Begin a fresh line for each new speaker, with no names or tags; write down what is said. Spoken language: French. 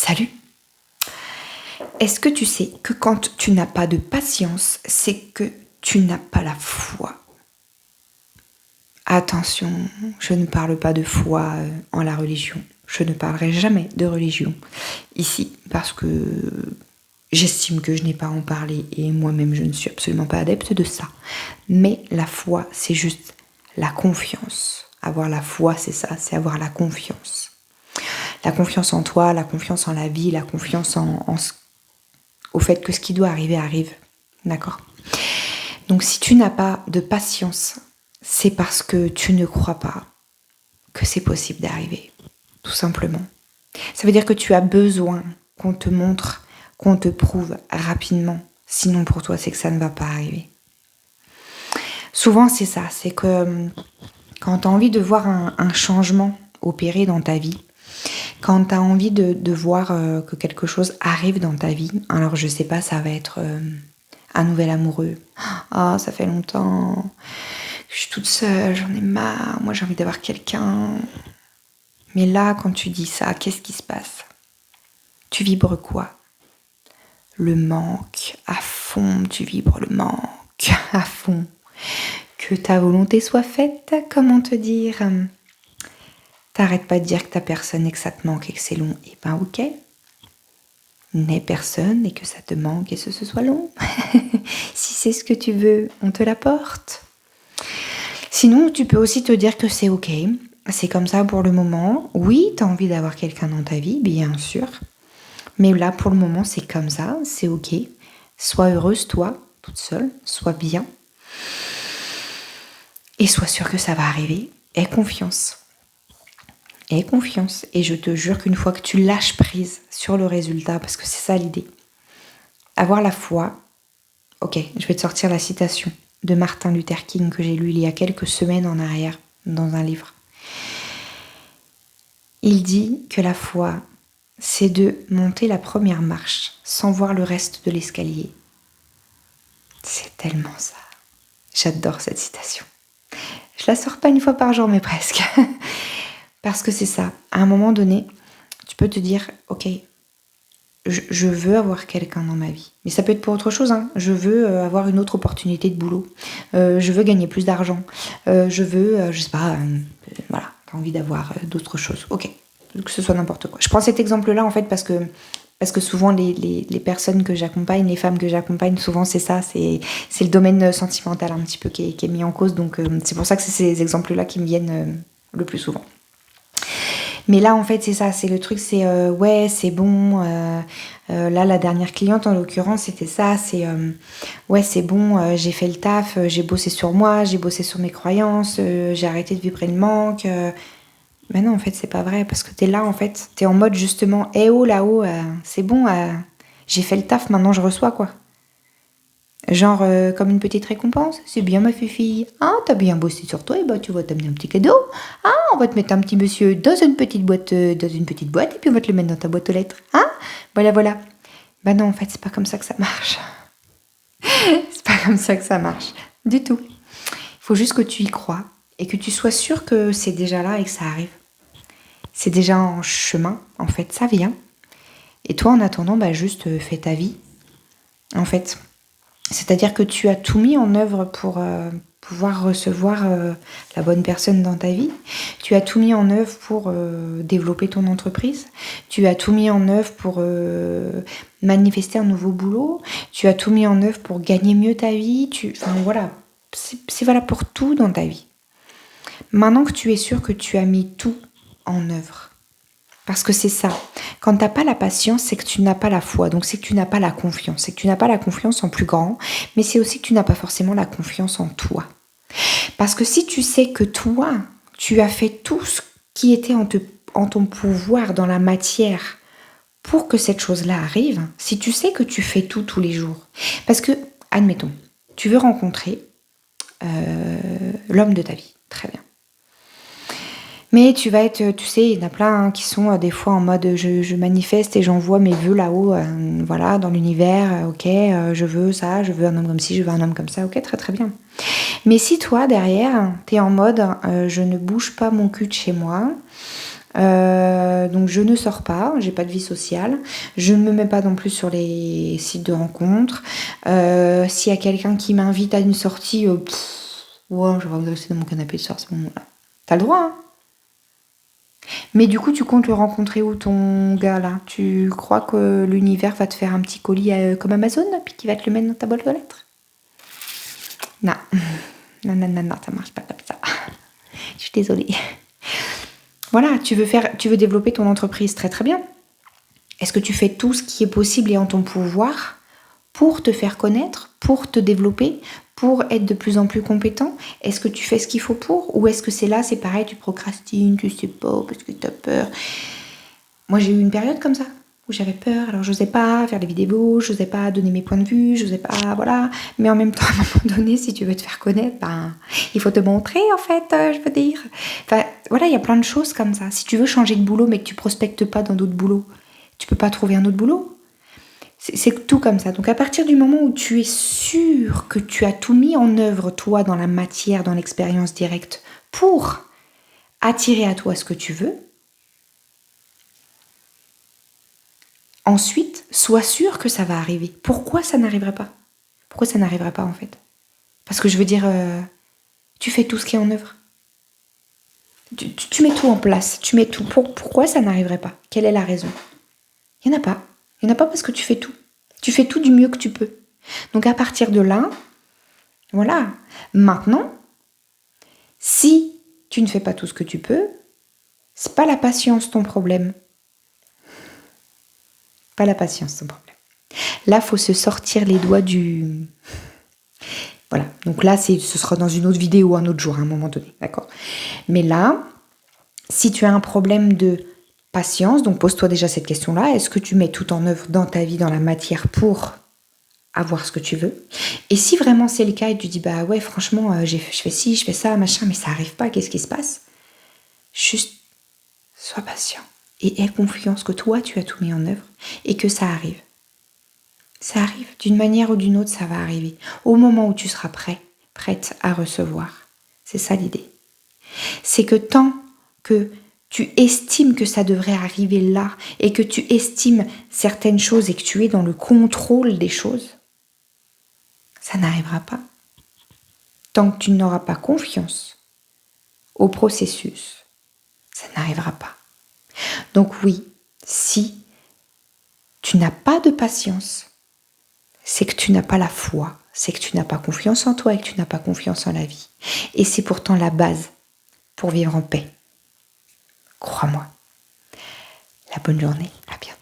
Salut! Est-ce que tu sais que quand tu n'as pas de patience, c'est que tu n'as pas la foi? Attention, je ne parle pas de foi en la religion. Je ne parlerai jamais de religion ici parce que j'estime que je n'ai pas à en parler et moi-même je ne suis absolument pas adepte de ça. Mais la foi, c'est juste la confiance. Avoir la foi, c'est ça, c'est avoir la confiance. La confiance en toi, la confiance en la vie, la confiance au fait que ce qui doit arriver arrive. D'accord ? Donc si tu n'as pas de patience, c'est parce que tu ne crois pas que c'est possible d'arriver. Tout simplement. Ça veut dire que tu as besoin qu'on te montre, qu'on te prouve rapidement. Sinon pour toi, c'est que ça ne va pas arriver. Souvent c'est ça, c'est que quand tu as envie de voir un changement opérer dans ta vie, quand tu as envie de voir que quelque chose arrive dans ta vie, alors je sais pas, ça va être un nouvel amoureux. Ah, ça fait longtemps, je suis toute seule, j'en ai marre, moi j'ai envie d'avoir quelqu'un. Mais là, quand tu dis ça, qu'est-ce qui se passe ? Tu vibres quoi ? Le manque, à fond, tu vibres le manque, à fond. Que ta volonté soit faite, comment te dire ? T'arrêtes pas de dire que t'as personne et que ça te manque et que c'est long. Et ben ok. N'aie personne et que ça te manque et que ce soit long. Si c'est ce que tu veux, on te l'apporte. Sinon, tu peux aussi te dire que c'est ok. C'est comme ça pour le moment. Oui, t'as envie d'avoir quelqu'un dans ta vie, bien sûr. Mais là, pour le moment, c'est comme ça. C'est ok. Sois heureuse, toi, toute seule. Sois bien. Et sois sûre que ça va arriver. Aie confiance. Aie confiance. Et je te jure qu'une fois que tu lâches prise sur le résultat, parce que c'est ça l'idée, avoir la foi. Ok, je vais te sortir la citation de Martin Luther King que j'ai lu il y a quelques semaines en arrière dans un livre. Il dit que la foi, c'est de monter la première marche sans voir le reste de l'escalier. C'est tellement ça. J'adore cette citation. Je la sors pas une fois par jour, mais presque. Parce que c'est ça. À un moment donné, tu peux te dire, ok, je veux avoir quelqu'un dans ma vie. Mais ça peut être pour autre chose. Hein. Je veux avoir une autre opportunité de boulot. Je veux gagner plus d'argent. Je veux, je sais pas, voilà, t'as envie d'avoir d'autres choses. Ok, que ce soit n'importe quoi. Je prends cet exemple-là en fait parce que souvent les personnes que j'accompagne, les femmes que j'accompagne, souvent c'est ça, c'est le domaine sentimental un petit peu qui est mis en cause. Donc c'est pour ça que c'est ces exemples-là qui me viennent le plus souvent. Mais là, en fait, c'est ça, c'est le truc, c'est ouais, c'est bon. Là, la dernière cliente, en l'occurrence, c'était ça, c'est ouais, c'est bon, j'ai fait le taf, j'ai bossé sur moi, j'ai bossé sur mes croyances, j'ai arrêté de vibrer le manque. Mais non, en fait, c'est pas vrai, parce que t'es là, en fait, t'es en mode justement, eh oh, là-haut, c'est bon, j'ai fait le taf, maintenant je reçois, quoi. Genre comme une petite récompense. C'est bien ma fille. Ah, t'as bien bossé sur toi, et bah tu vas t'amener un petit cadeau. Ah, on va te mettre un petit monsieur dans une petite boîte, et puis on va te le mettre dans ta boîte aux lettres. Ah, voilà. Bah non, en fait, c'est pas comme ça que ça marche. C'est pas comme ça que ça marche. Du tout. Il faut juste que tu y crois et que tu sois sûr que c'est déjà là et que ça arrive. C'est déjà en chemin, en fait, ça vient. Et toi, en attendant, bah juste fais ta vie. En fait. C'est-à-dire que tu as tout mis en œuvre pour pouvoir recevoir la bonne personne dans ta vie. Tu as tout mis en œuvre pour développer ton entreprise. Tu as tout mis en œuvre pour manifester un nouveau boulot. Tu as tout mis en œuvre pour gagner mieux ta vie. Enfin voilà, c'est valable pour tout dans ta vie. Maintenant que tu es sûr que tu as mis tout en œuvre, parce que c'est ça. Quand tu n'as pas la patience, c'est que tu n'as pas la foi. Donc c'est que tu n'as pas la confiance. C'est que tu n'as pas la confiance en plus grand. Mais c'est aussi que tu n'as pas forcément la confiance en toi. Parce que si tu sais que toi, tu as fait tout ce qui était en ton pouvoir dans la matière pour que cette chose-là arrive, si tu sais que tu fais tout tous les jours. Parce que, admettons, tu veux rencontrer l'homme de ta vie. Très bien. Mais tu vas être, tu sais, il y en a plein qui sont des fois en mode je manifeste et j'envoie mes vœux là-haut, voilà, dans l'univers, ok, je veux ça, je veux un homme comme ci, je veux un homme comme ça, ok, très très bien. Mais si toi, derrière, t'es en mode je ne bouge pas mon cul de chez moi, Donc je ne sors pas, j'ai pas de vie sociale. Je ne me mets pas non plus sur les sites de rencontres. S'il y a quelqu'un qui m'invite à une sortie, ouais, je vais me rester dans mon canapé ce soir à ce moment-là. T'as le droit, hein. Mais du coup, tu comptes le rencontrer où, ton gars, là? Tu crois que l'univers va te faire un petit colis comme Amazon, puis qu'il va te le mettre dans ta boîte aux lettres? Non. Non, ça marche pas comme ça. Je suis désolée. Voilà, tu veux développer ton entreprise, très très bien. Est-ce que tu fais tout ce qui est possible et en ton pouvoir pour te faire connaître, pour te développer, pour être de plus en plus compétent? Est-ce que tu fais ce qu'il faut pour? Ou est-ce que c'est pareil, tu procrastines, tu sais pas parce que tu as peur? Moi, j'ai eu une période comme ça, où j'avais peur, alors j'osais pas faire des vidéos, j'osais pas donner mes points de vue, j'osais pas, voilà. Mais en même temps, à un moment donné, si tu veux te faire connaître, il faut te montrer, en fait, je veux dire. Enfin, voilà, il y a plein de choses comme ça. Si tu veux changer de boulot, mais que tu prospectes pas dans d'autres boulots, tu peux pas trouver un autre boulot. C'est tout comme ça. Donc à partir du moment où tu es sûr que tu as tout mis en œuvre, toi, dans la matière, dans l'expérience directe, pour attirer à toi ce que tu veux, ensuite, sois sûr que ça va arriver. Pourquoi ça n'arriverait pas? Pourquoi ça n'arriverait pas, en fait? Parce que je veux dire, tu fais tout ce qui est en œuvre. Tu mets tout en place, tu mets tout. Pourquoi ça n'arriverait pas? Quelle est la raison? Il n'y en a pas. Il n'y en a pas parce que tu fais tout. Tu fais tout du mieux que tu peux. Donc à partir de là, voilà. Maintenant, si tu ne fais pas tout ce que tu peux, c'est pas la patience ton problème. Pas la patience ton problème. Là, faut se sortir les doigts du... Voilà. Donc là, ce sera dans une autre vidéo, un autre jour, à un moment donné. D'accord? Mais là, si tu as un problème de patience, donc pose-toi déjà cette question-là. Est-ce que tu mets tout en œuvre dans ta vie, dans la matière, pour avoir ce que tu veux? Et si vraiment c'est le cas et tu dis, bah ouais, franchement, je fais ci, je fais ça, machin, mais ça n'arrive pas, qu'est-ce qui se passe? Juste, sois patient et aie confiance que toi, tu as tout mis en œuvre et que ça arrive. Ça arrive, d'une manière ou d'une autre, ça va arriver. Au moment où tu seras prête à recevoir. C'est ça l'idée. C'est que tant que tu estimes que ça devrait arriver là et que tu estimes certaines choses et que tu es dans le contrôle des choses, ça n'arrivera pas. Tant que tu n'auras pas confiance au processus, ça n'arrivera pas. Donc oui, si tu n'as pas de patience, c'est que tu n'as pas la foi, c'est que tu n'as pas confiance en toi et que tu n'as pas confiance en la vie. Et c'est pourtant la base pour vivre en paix. Crois-moi. La bonne journée, à bientôt.